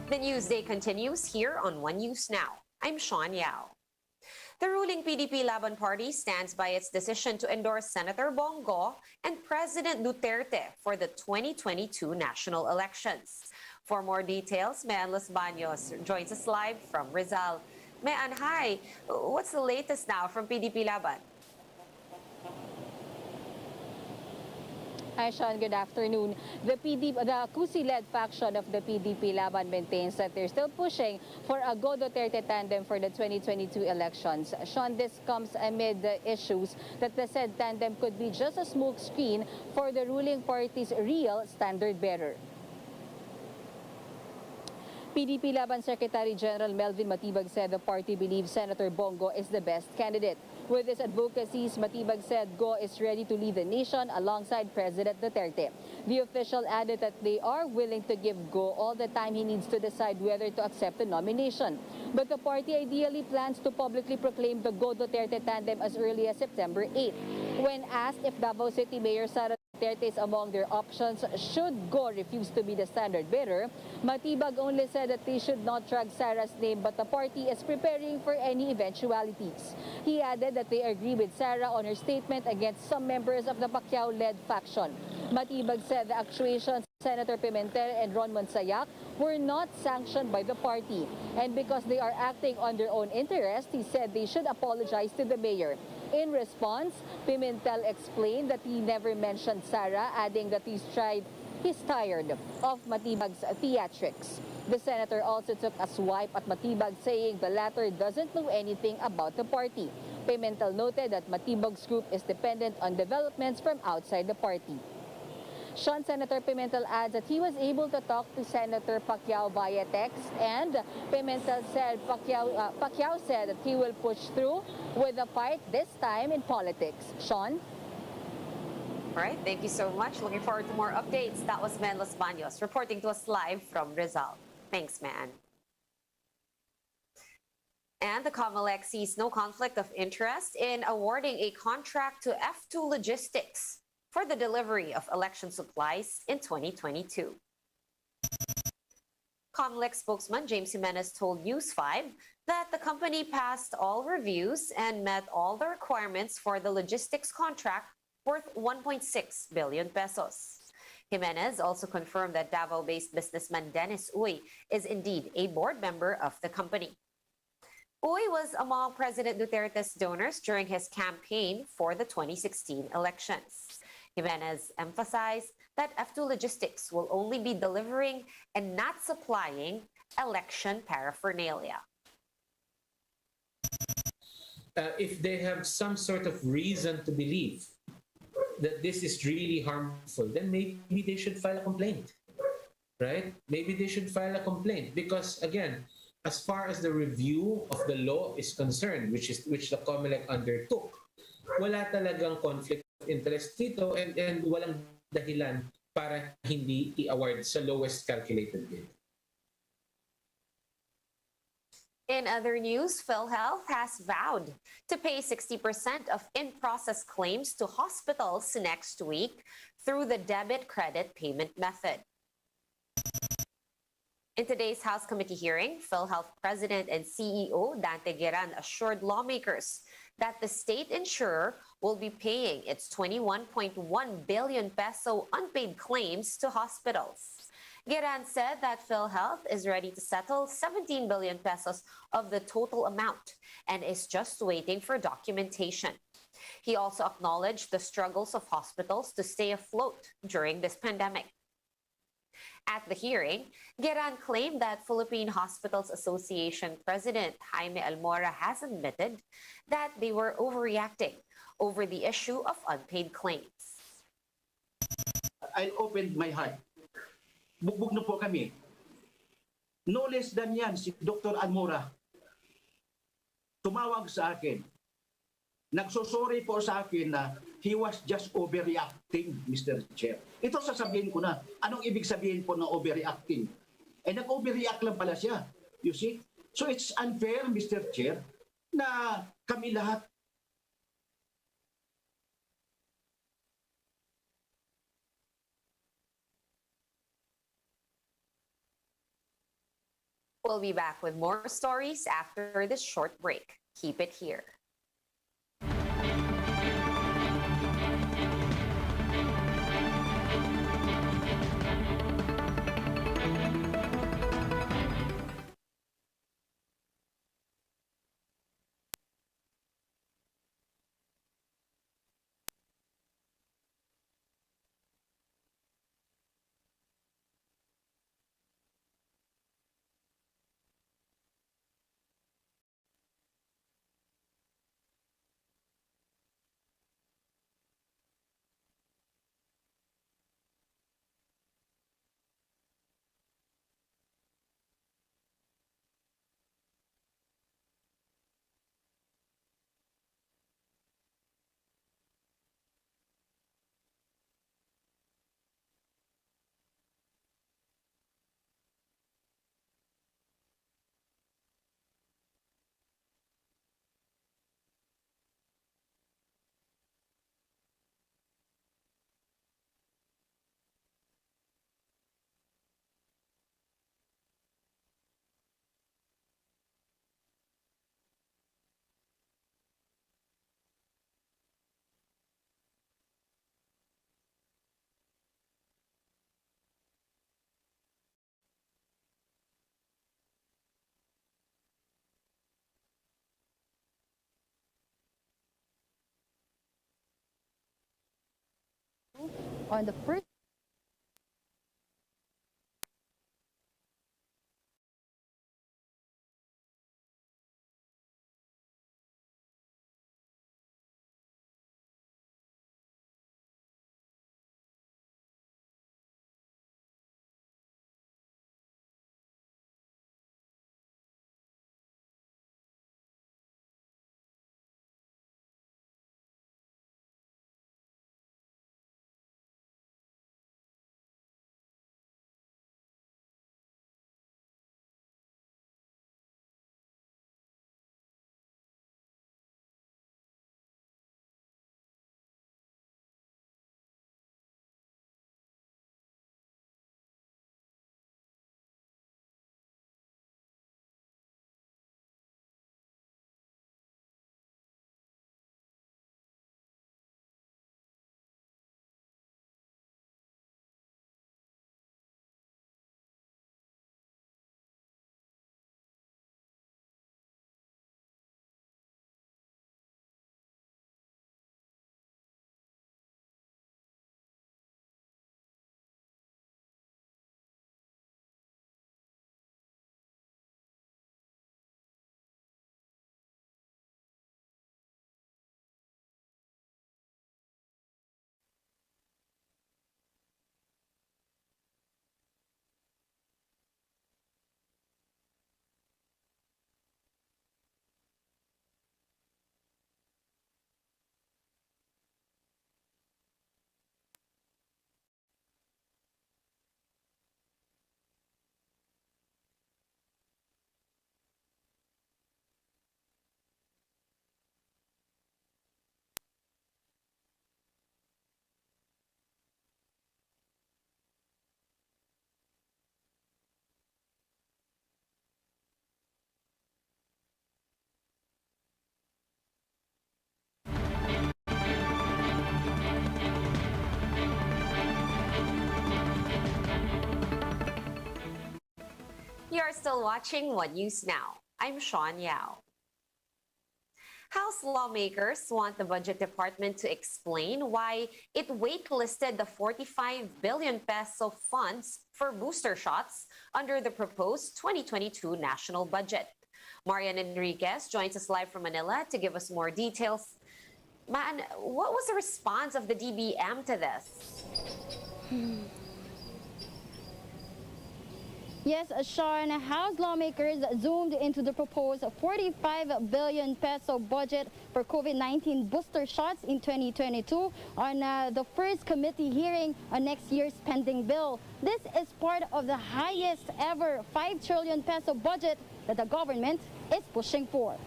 The Newsday continues here on One News Now. I'm Sean Yao. The ruling PDP-Laban party stands by its decision to endorse Senator Bongo and President Duterte for the 2022 national elections. For more details, Mayan Los Baños joins us live from Rizal. Mayan, hi. What's the latest now from PDP-Laban? Hi, Sean. Good afternoon. The CUSI-led faction of the PDP-Laban maintains that they're still pushing for a Go-Duterte tandem for the 2022 elections. Sean, this comes amid the issues that the said tandem could be just a smokescreen for the ruling party's real standard-bearer. PDP-Laban Secretary General Melvin Matibag said the party believes Senator Bongo is the best candidate. With his advocacies, Matibag said Go is ready to lead the nation alongside President Duterte. The official added that they are willing to give Go all the time he needs to decide whether to accept the nomination. But the party ideally plans to publicly proclaim the Go-Duterte tandem as early as September 8. When asked if Davao City Mayor Sara Duterte is among their options should Go refuse to be the standard bearer, Matibag only said that they should not drag Sara's name, but the party is preparing for any eventualities. He added that they agree with Sara on her statement against some members of the Pacquiao-led faction. Matibag said the accusations of Senator Pimentel and Ron Monsayak were not sanctioned by the party, and because they are acting on their own interest, he said they should apologize to the mayor. In response, Pimentel explained that he never mentioned Sara, adding that he's tired of Matibag's theatrics. The senator also took a swipe at Matibag, saying the latter doesn't know anything about the party. Pimentel noted that Matibag's group is dependent on developments from outside the party. Sean, Senator Pimentel adds that he was able to talk to Senator Pacquiao via text, and Pimentel said Pacquiao said that he will push through with the fight this time in politics. Sean? All right, thank you so much. Looking forward to more updates. That was Man Los Baños reporting to us live from Rizal. Thanks, Man. And the COMELEC sees no conflict of interest in awarding a contract to F2 Logistics for the delivery of election supplies in 2022. COMELEC spokesman James Jimenez told News 5 that the company passed all reviews and met all the requirements for the logistics contract worth 1.6 billion pesos. Jimenez also confirmed that Davao-based businessman Dennis Uy is indeed a board member of the company. Uy was among President Duterte's donors during his campaign for the 2016 elections. Jimenez emphasized that F2 Logistics will only be delivering and not supplying election paraphernalia. If they have some sort of reason to believe that this is really harmful, then maybe they should file a complaint, right? Maybe they should file a complaint because, again, as far as the review of the law is concerned, which the COMELEC undertook, wala talagang conflict of interest dito and walang dahilan para hindi i-award sa lowest calculated bid. In other news, PhilHealth has vowed to pay 60% of in-process claims to hospitals next week through the debit-credit payment method. In today's House Committee hearing, PhilHealth President and CEO Dante Gueran assured lawmakers that the state insurer will be paying its 21.1 billion peso unpaid claims to hospitals. Gueran said that PhilHealth is ready to settle 17 billion pesos of the total amount and is just waiting for documentation. He also acknowledged the struggles of hospitals to stay afloat during this pandemic. At the hearing, Gueran claimed that Philippine Hospitals Association President Jaime Almora has admitted that they were overreacting over the issue of unpaid claims. I opened my heart. Bugbog na po kami. No less than yan, si Dr. Almora tumawag sa akin. Nagsosorry po sa akin na he was just overreacting, Mr. Chair. Ito sasabihin ko na. Anong ibig sabihin po ng overreacting? Eh, nag-overreact lang pala siya. You see? So it's unfair, Mr. Chair, na kami lahat We'll be back with more stories after this short break. Keep it here. On the first You are still watching One News Now. I'm Sean Yao. House lawmakers want the Budget Department to explain why it waitlisted the 45 billion peso funds for booster shots under the proposed 2022 national budget. Marian Enriquez joins us live from Manila to give us more details. Man, what was the response of the DBM to this? Yes, Sean, House lawmakers zoomed into the proposed 45 billion peso budget for COVID-19 booster shots in 2022 on the first committee hearing on next year's pending bill. This is part of the highest ever 5 trillion peso budget that the government is pushing for.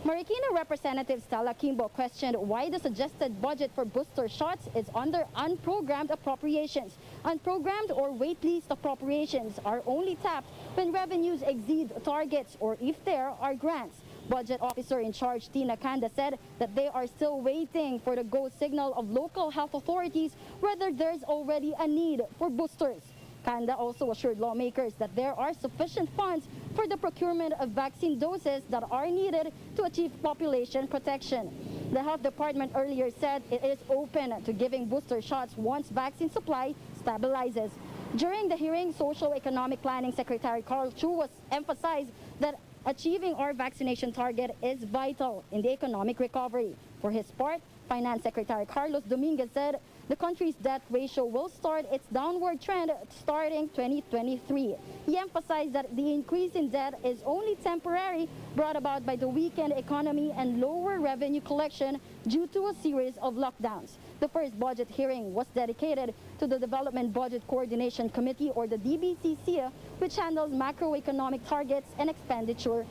Marikina Representative Stella Kimbo questioned why the suggested budget for booster shots is under unprogrammed appropriations. Unprogrammed or waitlist appropriations are only tapped when revenues exceed targets or if there are grants. Budget officer in charge Tina Kanda said that they are still waiting for the go signal of local health authorities whether there's already a need for boosters. Kanda also assured lawmakers that there are sufficient funds for the procurement of vaccine doses that are needed to achieve population protection. The health department earlier said it is open to giving booster shots once vaccine supply stabilizes. During the hearing, Social Economic Planning Secretary Carl Chu was emphasized that achieving our vaccination target is vital in the economic recovery. For his part, Finance Secretary Carlos Dominguez said the country's debt ratio will start its downward trend starting 2023. He emphasized that the increase in debt is only temporary, brought about by the weakened economy and lower revenue collection due to a series of lockdowns. The first budget hearing was dedicated to the Development Budget Coordination Committee, or the DBCC, which handles macroeconomic targets and expenditure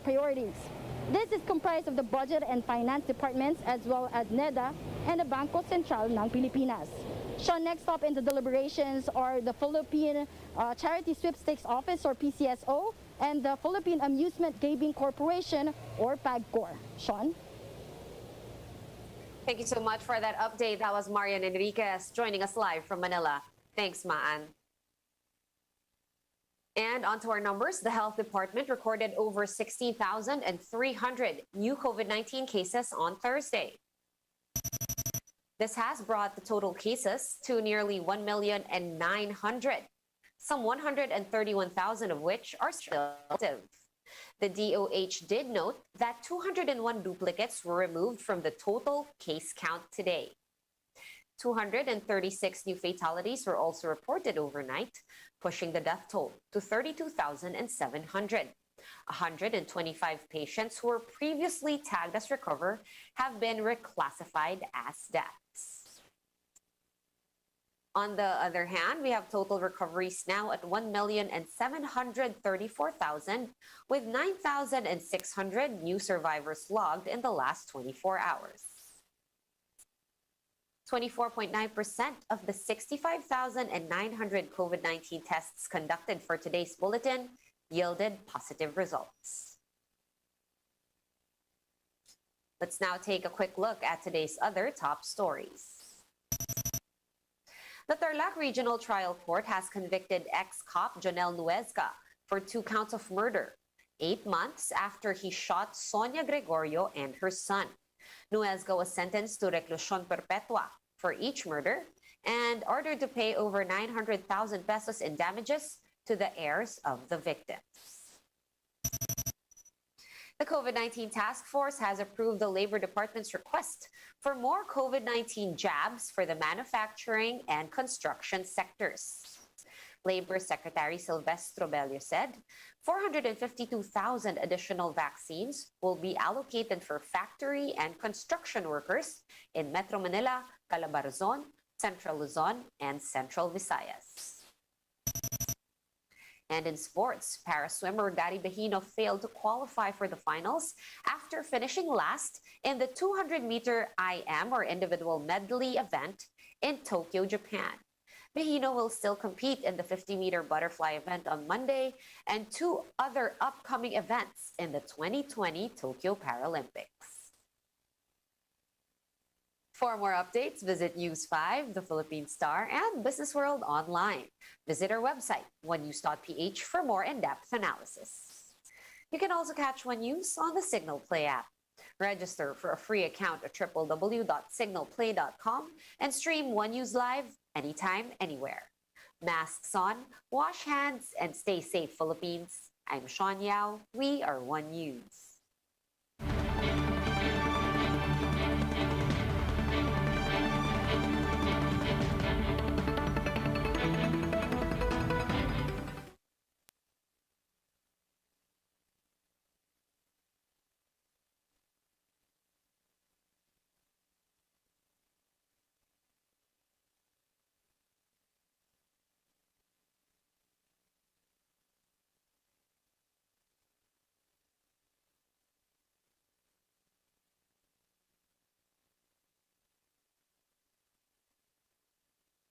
priorities. This is comprised of the Budget and Finance Departments as well as NEDA and the Bangko Sentral ng Pilipinas. Sean, next up in the deliberations are the Philippine Charity Sweepstakes Office, or PCSO, and the Philippine Amusement Gaming Corporation, or PAGCOR. Sean? Thank you so much for that update. That was Marian Enriquez joining us live from Manila. Thanks, Maan. And onto our numbers, the Health Department recorded over 16,300 new COVID-19 cases on Thursday. This has brought the total cases to nearly 1,900,000, some 131,000 of which are still active. The DOH did note that 201 duplicates were removed from the total case count today. 236 new fatalities were also reported overnight, pushing the death toll to 32,700. 125 patients who were previously tagged as recover have been reclassified as deaths. On the other hand, we have total recoveries now at 1,734,000, with 9,600 new survivors logged in the last 24 hours. 24.9% of the 65,900 COVID-19 tests conducted for today's bulletin yielded positive results. Let's now take a quick look at today's other top stories. The Tarlac Regional Trial Court has convicted ex-cop Jonel Nuezca for 2 counts of murder, 8 months after he shot Sonia Gregorio and her son. Nuezca was sentenced to reclusión perpetua for each murder and ordered to pay over 900,000 pesos in damages to the heirs of the victims. The COVID-19 task force has approved the Labor Department's request for more COVID-19 jabs for the manufacturing and construction sectors. Labor Secretary Silvestro Bello said 452,000 additional vaccines will be allocated for factory and construction workers in Metro Manila, Calabarzon, Central Luzon, and Central Visayas. And in sports, para-swimmer Gary Bahino failed to qualify for the finals after finishing last in the 200-meter IM, or individual medley event, in Tokyo, Japan. Bahino will still compete in the 50-meter butterfly event on Monday and 2 other upcoming events in the 2020 Tokyo Paralympics. For more updates, visit News 5, the Philippine Star, and Business World online. Visit our website, onenews.ph, for more in-depth analysis. You can also catch One News on the Signal Play app. Register for a free account at www.signalplay.com and stream One News live anytime, anywhere. Masks on, wash hands, and stay safe, Philippines. I'm Sean Yao. We are One News.